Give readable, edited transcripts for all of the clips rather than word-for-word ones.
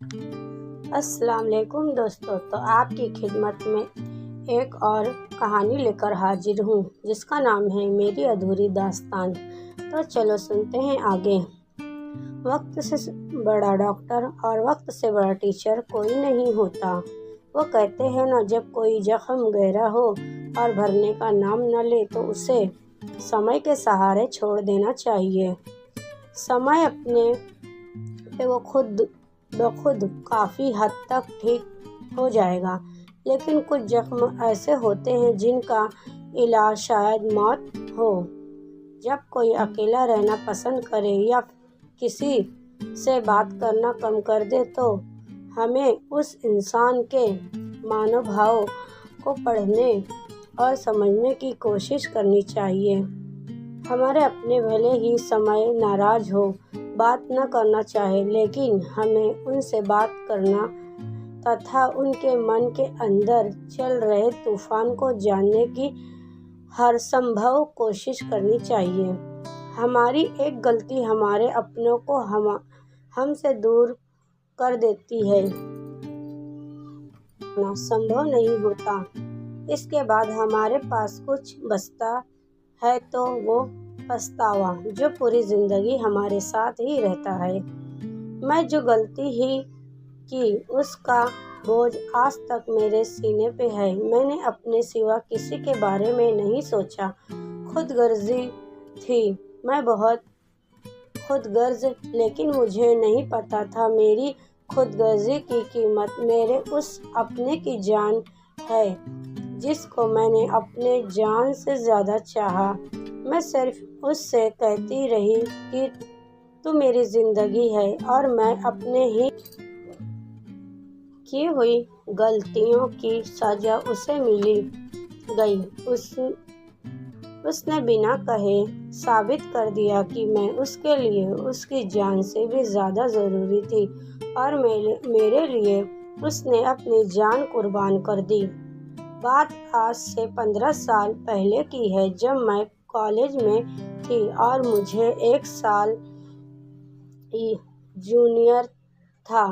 अस्सलाम वालेकुम दोस्तों। तो आपकी खिदमत में एक और कहानी लेकर हाजिर हूँ जिसका नाम है मेरी अधूरी दास्तान। तो चलो सुनते हैं आगे। वक्त से बड़ा डॉक्टर और वक्त से बड़ा टीचर कोई नहीं होता। वो कहते हैं ना, जब कोई जख्म गहरा हो और भरने का नाम न ले तो उसे समय के सहारे छोड़ देना चाहिए। समय अपने पे वो खुद ब खुद काफ़ी हद तक ठीक हो जाएगा, लेकिन कुछ जख्म ऐसे होते हैं जिनका इलाज शायद मौत हो। जब कोई अकेला रहना पसंद करे या किसी से बात करना कम कर दे तो हमें उस इंसान के मनोभाव को पढ़ने और समझने की कोशिश करनी चाहिए। हमारे अपने भले ही समय नाराज़ हो, बात न करना चाहे, लेकिन हमें उनसे बात करना तथा उनके मन के अंदर चल रहे तूफान को जानने की हर संभव कोशिश करनी चाहिए। हमारी एक गलती हमारे अपनों को हमसे दूर कर देती है। संभव नहीं होता। इसके बाद हमारे पास कुछ बचता है तो वो पछतावा जो पूरी ज़िंदगी हमारे साथ ही रहता है। मैं जो गलती ही की उसका बोझ आज तक मेरे सीने पे है। मैंने अपने सिवा किसी के बारे में नहीं सोचा। खुदगर्जी थी, मैं बहुत खुदगर्ज, लेकिन मुझे नहीं पता था मेरी खुदगर्जी की कीमत मेरे उस अपने की जान है जिसको मैंने अपने जान से ज़्यादा चाहा। मैं सिर्फ उससे कहती रही कि तू मेरी ज़िंदगी है और मैं अपने ही की हुई गलतियों की सज़ा उसे मिली गई। उसने बिना कहे साबित कर दिया कि मैं उसके लिए उसकी जान से भी ज़्यादा ज़रूरी थी और मेरे लिए उसने अपनी जान कुर्बान कर दी। बात आज से 15 साल पहले की है, जब मैं कॉलेज में थी और मुझे 1 साल जूनियर था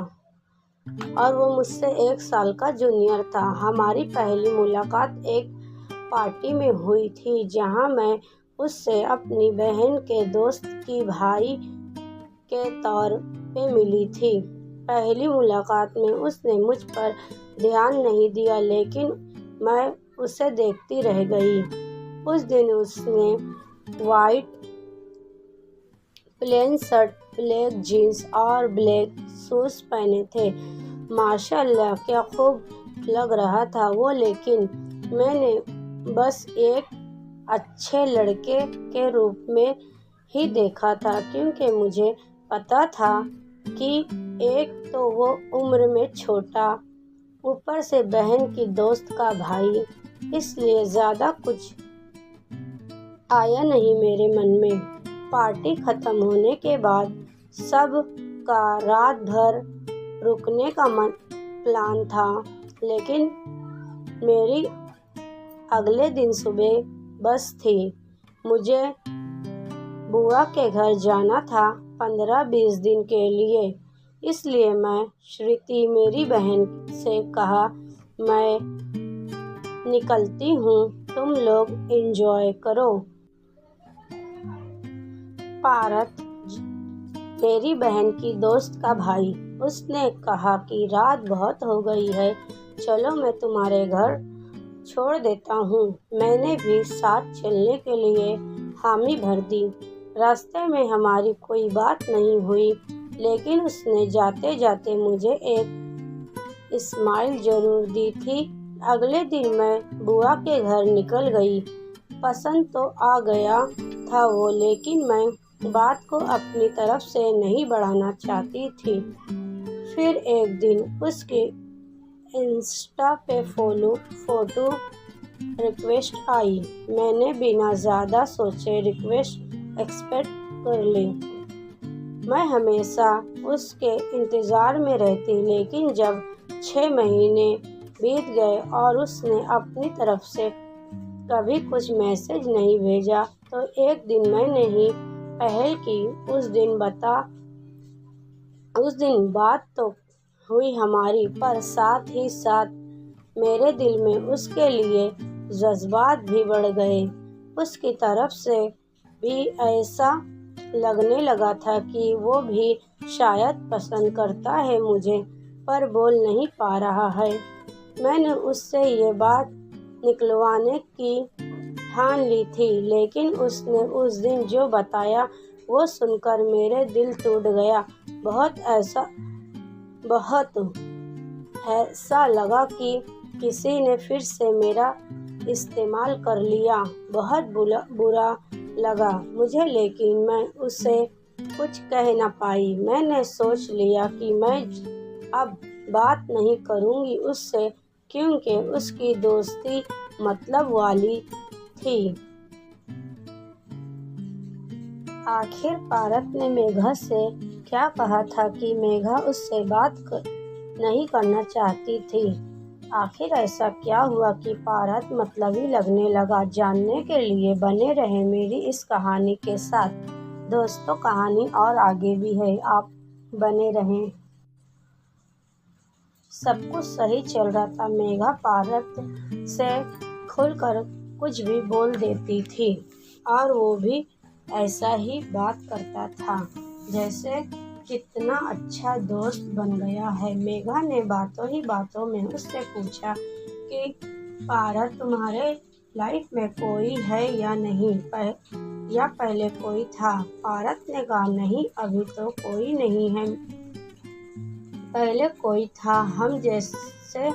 और वो मुझसे 1 साल का जूनियर था। हमारी पहली मुलाकात एक पार्टी में हुई थी जहां मैं उससे अपनी बहन के दोस्त की भाई के तौर पे मिली थी। पहली मुलाकात में उसने मुझ पर ध्यान नहीं दिया, लेकिन मैं उसे देखती रह गई। उस दिन उसने white plain shirt, black jeans और ब्लैक शूज पहने थे। माशाअल्लाह, क्या खूब लग रहा था वो, लेकिन मैंने बस एक अच्छे लड़के के रूप में ही देखा था, क्योंकि मुझे पता था कि एक तो वो उम्र में छोटा, ऊपर से बहन की दोस्त का भाई, इसलिए ज़्यादा कुछ आया नहीं मेरे मन में। पार्टी ख़त्म होने के बाद सब का रात भर रुकने का प्लान था, लेकिन मेरी अगले दिन सुबह बस थी। मुझे बुआ के घर जाना था 15-20 दिन के लिए, इसलिए मैं श्रुति मेरी बहन से कहा, मैं निकलती हूँ, तुम लोग एंजॉय करो। पारत, मेरी बहन की दोस्त का भाई, उसने कहा कि रात बहुत हो गई है, चलो मैं तुम्हारे घर छोड़ देता हूँ। मैंने भी साथ चलने के लिए हामी भर दी। रास्ते में हमारी कोई बात नहीं हुई, लेकिन उसने जाते जाते मुझे एक स्माइल ज़रूर दी थी। अगले दिन मैं बुआ के घर निकल गई। पसंद तो आ गया था वो, लेकिन मैं बात को अपनी तरफ से नहीं बढ़ाना चाहती थी। फिर एक दिन उसके इंस्टा पे फोटो रिक्वेस्ट आई। मैंने बिना ज़्यादा सोचे रिक्वेस्ट एक्सेप्ट कर ली। मैं हमेशा उसके इंतज़ार में रहती, लेकिन जब 6 महीने बीत गए और उसने अपनी तरफ से कभी कुछ मैसेज नहीं भेजा, तो एक दिन मैंने ही पहल की। उस दिन बात तो हुई हमारी, पर साथ ही साथ मेरे दिल में उसके लिए जज्बात भी बढ़ गए। उसकी तरफ से भी ऐसा लगने लगा था कि वो भी शायद पसंद करता है मुझे, पर बोल नहीं पा रहा है। मैंने उससे ये बात निकलवाने की ठान ली थी, लेकिन उसने उस दिन जो बताया वो सुनकर मेरे दिल टूट गया। बहुत ऐसा लगा कि किसी ने फिर से मेरा इस्तेमाल कर लिया। बहुत बुरा लगा मुझे, लेकिन मैं उसे कुछ कह न पाई। मैंने सोच लिया कि मैं अब बात नहीं करूँगी उससे, क्योंकि उसकी दोस्ती मतलब वाली थी। आखिर पारस ने मेघा से क्या कहा था कि मेघा उससे बात नहीं करना चाहती थी? आखिर ऐसा क्या हुआ कि पारस मतलबी लगने लगा? जानने के लिए बने रहे मेरी इस कहानी के साथ। दोस्तों, कहानी और आगे भी है, आप बने रहें। सब कुछ सही चल रहा था। मेघा पारस से खुलकर कुछ भी बोल देती थी और वो भी ऐसा ही बात करता था जैसे कितना अच्छा दोस्त बन गया है। मेघा ने बातों ही बातों में उससे पूछा कि पारस, तुम्हारे लाइफ में कोई है या नहीं, या पहले कोई था? पारस ने कहा, नहीं, अभी तो कोई नहीं है, पहले कोई था। हम जैसे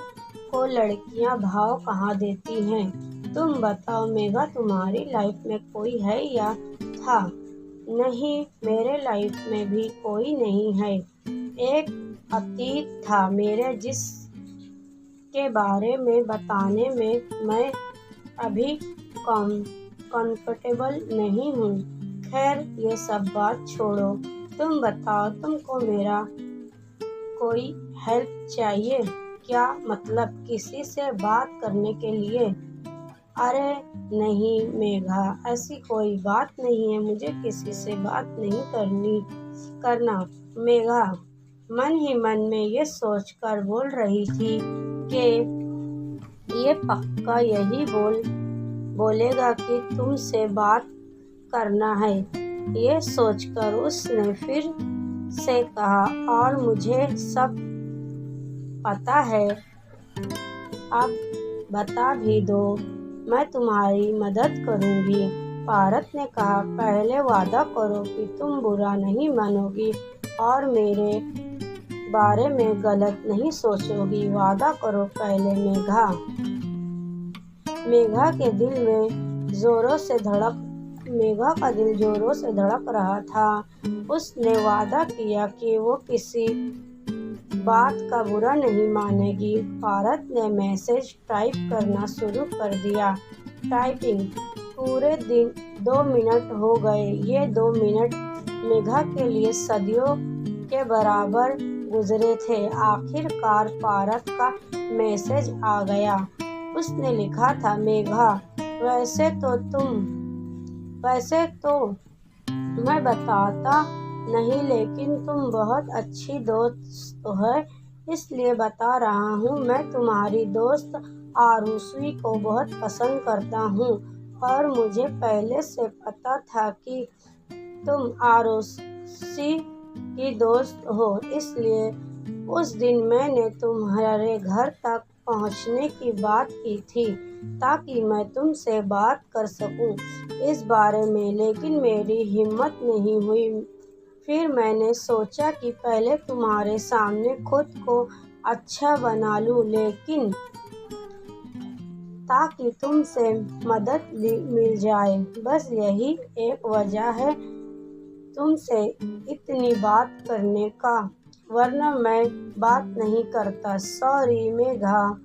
को लड़कियां भाव कहाँ देती हैं? तुम बताओ मेघा, तुम्हारी लाइफ में कोई है या था? नहीं, मेरे लाइफ में भी कोई नहीं है। एक अतीत था मेरे, जिसके बारे में बताने में मैं अभी कंफर्टेबल नहीं हूँ। खैर, ये सब बात छोड़ो। तुम बताओ, तुमको मेरा कोई हेल्प चाहिए क्या? मतलब किसी से बात करने के लिए? अरे नहीं मेघा, ऐसी कोई बात नहीं है, मुझे किसी से बात नहीं करना। मेघा मन ही मन में ये सोचकर बोल रही थी कि ये पक्का यही बोलेगा कि तुमसे बात करना है। ये सोचकर उसने फिर से कहा, और मुझे सब पता है, अब बता भी दो, मैं तुम्हारी मदद करूंगी। पारस ने कहा, पहले वादा करो कि तुम बुरा नहीं मानोगी और मेरे बारे में गलत नहीं सोचोगी। वादा करो पहले मेघा। मेघा का दिल जोरों से धड़क रहा था। उसने वादा किया कि वो किसी बात का बुरा नहीं मानेगी। पारस ने मैसेज टाइप करना शुरू कर दिया। टाइपिंग पूरे दिन 2 मिनट हो गए। ये 2 मिनट मेघा के लिए सदियों के बराबर गुजरे थे। आखिरकार पारस का मैसेज आ गया। उसने लिखा था, मेघा, वैसे तो मैं बताता नहीं, लेकिन तुम बहुत अच्छी दोस्त हो, इसलिए बता रहा हूँ। मैं तुम्हारी दोस्त आरुषि को बहुत पसंद करता हूँ और मुझे पहले से पता था कि तुम आरुषि की दोस्त हो, इसलिए उस दिन मैंने तुम्हारे घर तक पहुँचने की बात की थी ताकि मैं तुमसे बात कर सकूं इस बारे में, लेकिन मेरी हिम्मत नहीं हुई। फिर मैंने सोचा कि पहले तुम्हारे सामने खुद को अच्छा बना लूं, लेकिन ताकि तुमसे मदद मिल जाए। बस यही एक वजह है तुमसे इतनी बात करने का, वरना मैं बात नहीं करता। सॉरी मेघा।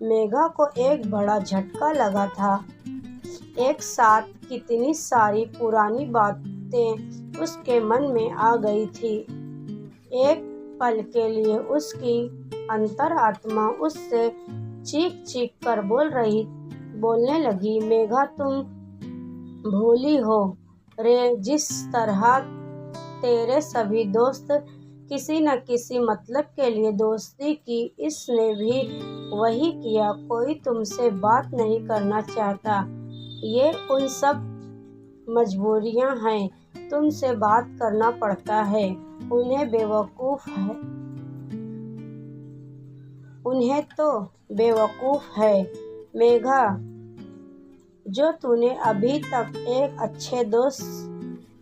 मेघा को एक बड़ा झटका लगा था। एक साथ कितनी सारी पुरानी बातें उसके मन में आ गई थी। एक पल के लिए उसकी अंतरात्मा उससे चीख चीख कर बोलने लगी, मेघा, तुम भूली हो रे, जिस तरह तेरे सभी दोस्त किसी न किसी मतलब के लिए दोस्ती की। इसने भी वही किया। कोई तुमसे बात नहीं करना चाहता, ये उन सब मजबूरियां हैं, तुमसे बात करना पड़ता है। उन्हें तो बेवकूफ़ है मेघा, जो तूने अभी तक एक अच्छे दोस्त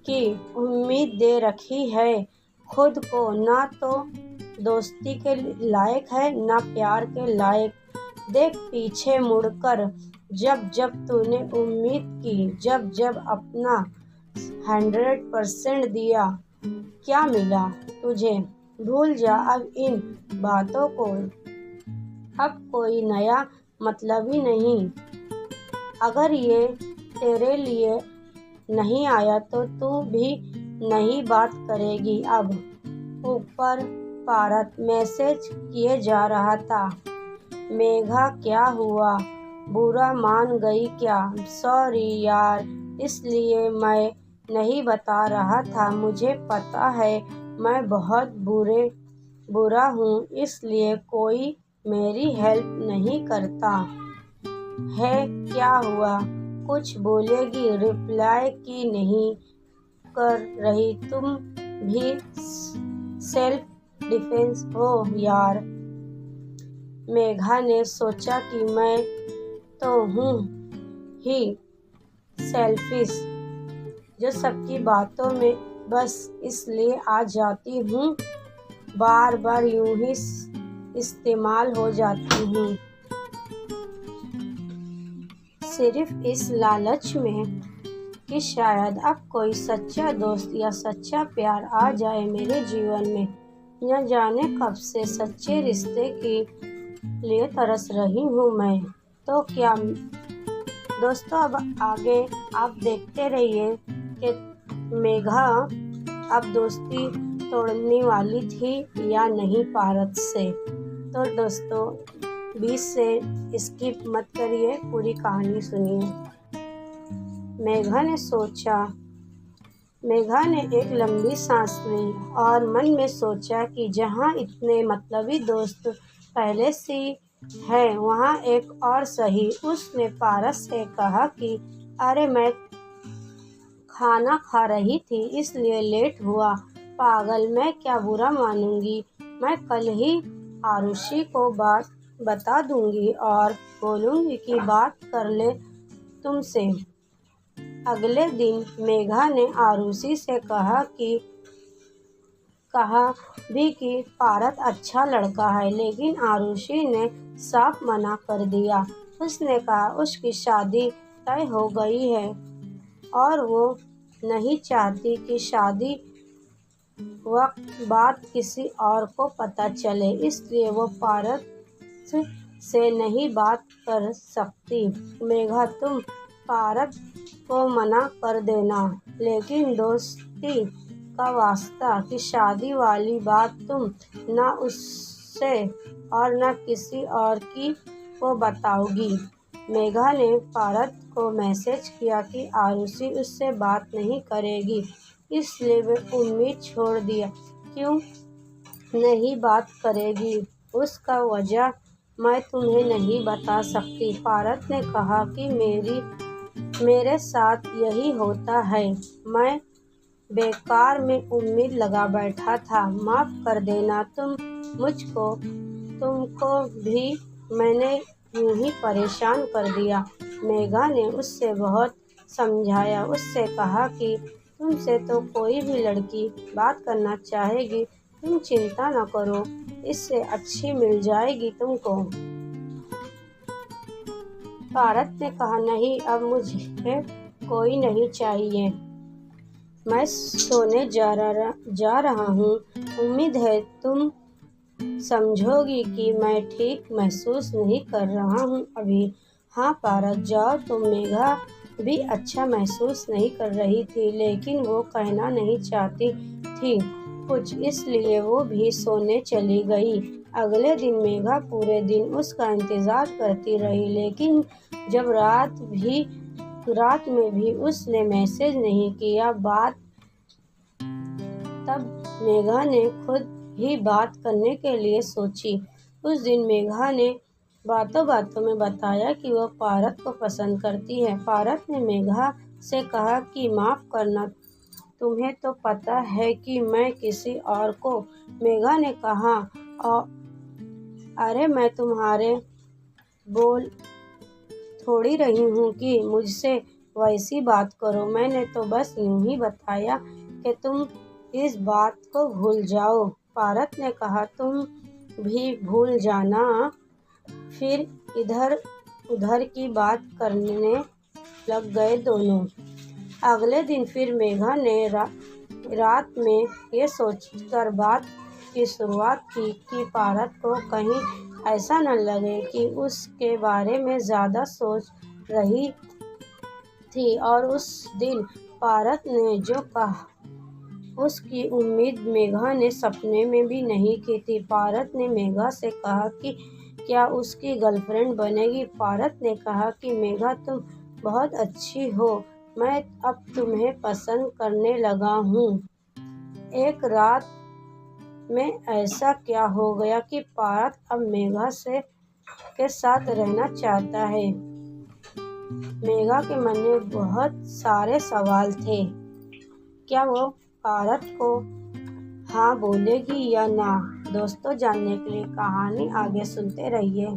की उम्मीद दे रखी है। खुद को ना तो दोस्ती के लायक है ना प्यार के लायक। देख पीछे मुड़कर, जब जब तूने उम्मीद की, जब जब अपना 100% दिया, क्या मिला तुझे? भूल जा अब इन बातों को। अब कोई नया मतलब ही नहीं। अगर ये तेरे लिए नहीं आया तो तू भी नहीं बात करेगी अब। ऊपर पारत मैसेज किए जा रहा था। मेघा क्या हुआ, बुरा मान गई क्या? सॉरी यार, इसलिए मैं नहीं बता रहा था। मुझे पता है मैं बहुत बुरा हूँ, इसलिए कोई मेरी हेल्प नहीं करता है। क्या हुआ? कुछ बोलेगी? रिप्लाई की नहीं कर रही? तुम भी सेल्फ डिफेंस हो यार। मेघा ने सोचा कि मैं तो हूँ ही सेल्फिश, जो सबकी बातों में बस इसलिए आ जाती हूँ, बार बार यूं ही इस्तेमाल हो जाती हूँ, सिर्फ इस लालच में कि शायद अब कोई सच्चा दोस्त या सच्चा प्यार आ जाए मेरे जीवन में। न जाने कब से सच्चे रिश्ते के लिए तरस रही हूँ मैं। तो क्या दोस्तों, अब आगे आप देखते रहिए कि मेघा अब दोस्ती तोड़ने वाली थी या नहीं पारत से। तो दोस्तों, बीच से स्किप मत करिए, पूरी कहानी सुनिए। मेघा ने एक लंबी सांस ली और मन में सोचा कि जहाँ इतने मतलबी दोस्त पहले से हैं, वहाँ एक और सही। उसने पारस से कहा कि अरे मैं खाना खा रही थी इसलिए लेट हुआ। पागल, मैं क्या बुरा मानूंगी। मैं कल ही आरुषि को बात बता दूंगी और बोलूंगी कि बात कर ले तुमसे। अगले दिन मेघा ने आरुषि से कहा भी कि पारत अच्छा लड़का है, लेकिन आरुषि ने साफ मना कर दिया। उसने कहा उसकी शादी तय हो गई है और वो नहीं चाहती कि शादी वक्त बाद किसी और को पता चले, इसलिए वो पारत से नहीं बात कर सकती। मेघा, तुम पारत को मना कर देना, लेकिन दोस्ती का वास्ता कि शादी वाली बात तुम ना उससे और ना किसी और को बताओगी। मेघा ने पारत को मैसेज किया कि आरुषि उससे बात नहीं करेगी, इसलिए वे उम्मीद छोड़ दिया। क्यों नहीं बात करेगी, उसका वजह मैं तुम्हें नहीं बता सकती। पारत ने कहा कि मेरे साथ यही होता है। मैं बेकार में उम्मीद लगा बैठा था। माफ़ कर देना तुमको भी मैंने यूं ही परेशान कर दिया। मेघा ने उससे बहुत समझाया। उससे कहा कि तुमसे तो कोई भी लड़की बात करना चाहेगी, तुम चिंता न करो, इससे अच्छी मिल जाएगी तुमको। पारत ने कहा नहीं, अब मुझे कोई नहीं चाहिए, मैं सोने जा रहा हूँ। उम्मीद है तुम समझोगी कि मैं ठीक महसूस नहीं कर रहा हूँ अभी। हाँ पारत, जाओ तुम। मेघा भी अच्छा महसूस नहीं कर रही थी, लेकिन वो कहना नहीं चाहती थी कुछ, इसलिए वो भी सोने चली गई। अगले दिन मेघा पूरे दिन उसका इंतज़ार करती रही, लेकिन जब रात में भी उसने मैसेज नहीं किया, तब मेघा ने खुद ही बात करने के लिए सोची। उस दिन मेघा ने बातों बातों में बताया कि वह पारस को पसंद करती है। पारस ने मेघा से कहा कि माफ़ करना, तुम्हें तो पता है कि मैं किसी और को। मेघा ने कहा, अरे मैं तुम्हारे बोल थोड़ी रही हूँ कि मुझसे वैसी बात करो। मैंने तो बस यूं ही बताया कि तुम इस बात को भूल जाओ। पारस ने कहा, तुम भी भूल जाना। फिर इधर उधर की बात करने लग गए दोनों। अगले दिन फिर मेघा ने रात में ये सोचकर बात की शुरुआत की कि पारस को कहीं ऐसा न लगे कि उसके बारे में ज़्यादा सोच रही थी। और उस दिन पारस ने जो कहा उसकी उम्मीद मेघा ने सपने में भी नहीं की थी। पारस ने मेघा से कहा कि क्या उसकी गर्लफ्रेंड बनेगी। पारस ने कहा कि मेघा तुम बहुत अच्छी हो, मैं अब तुम्हें पसंद करने लगा हूँ। एक रात में ऐसा क्या हो गया कि पारस अब मेघा के साथ रहना चाहता है। मेघा के मन में बहुत सारे सवाल थे। क्या वो पारस को हाँ बोलेगी या ना? दोस्तों, जानने के लिए कहानी आगे सुनते रहिए।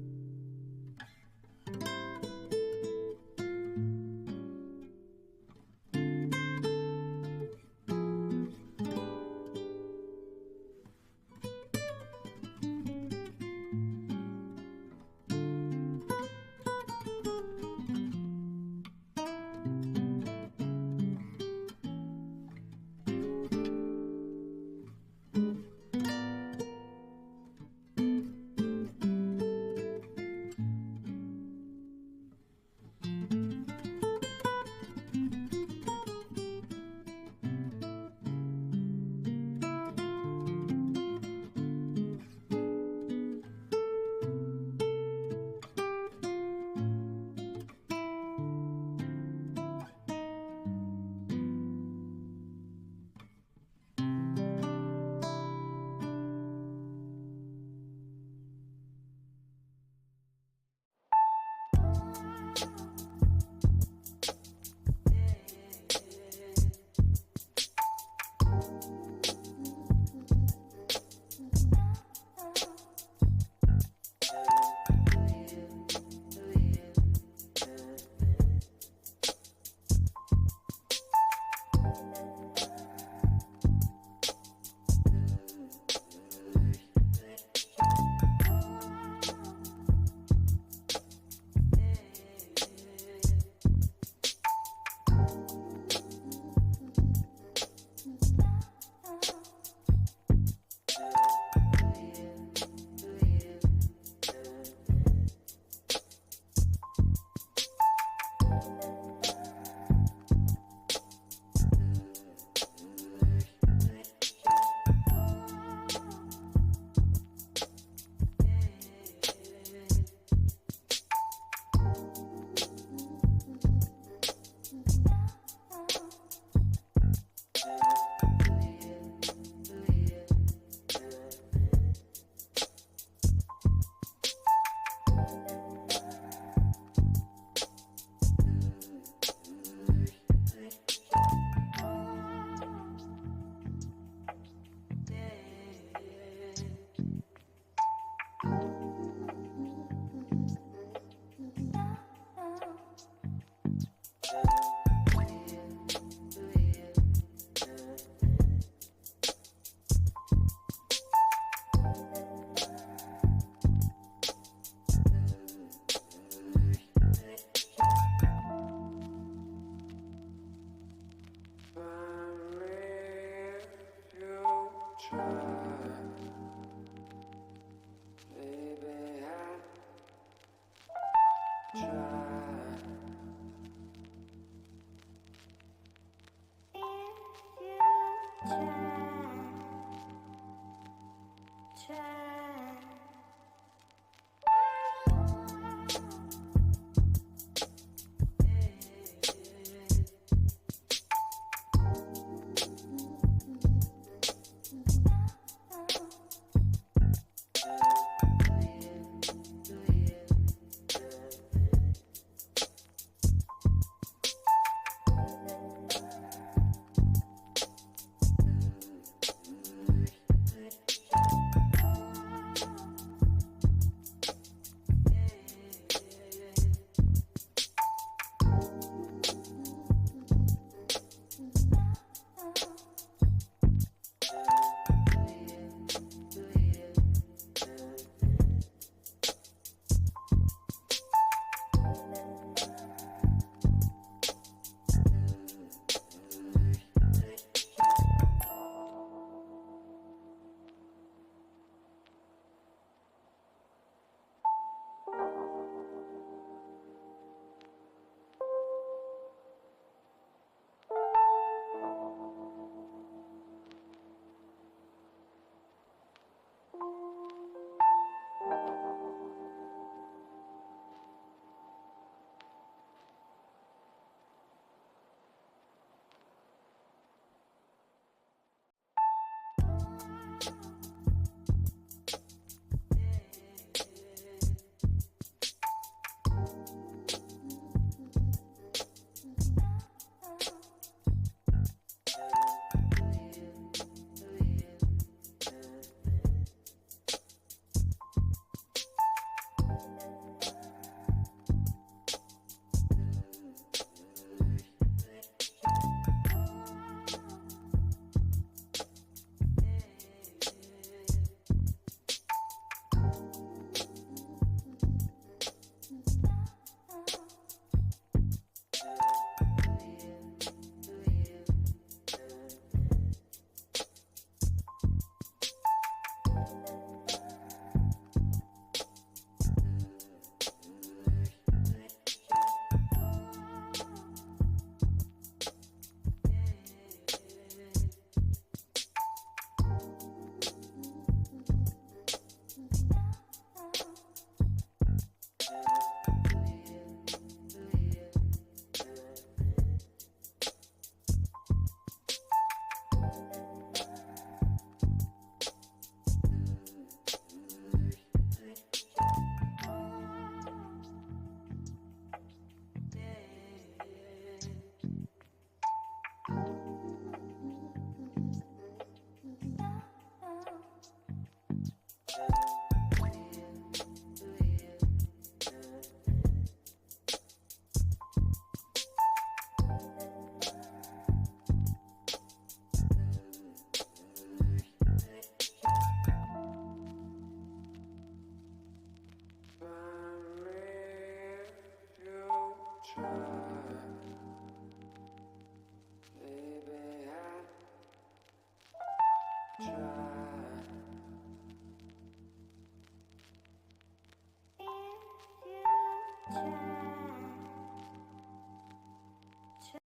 Try.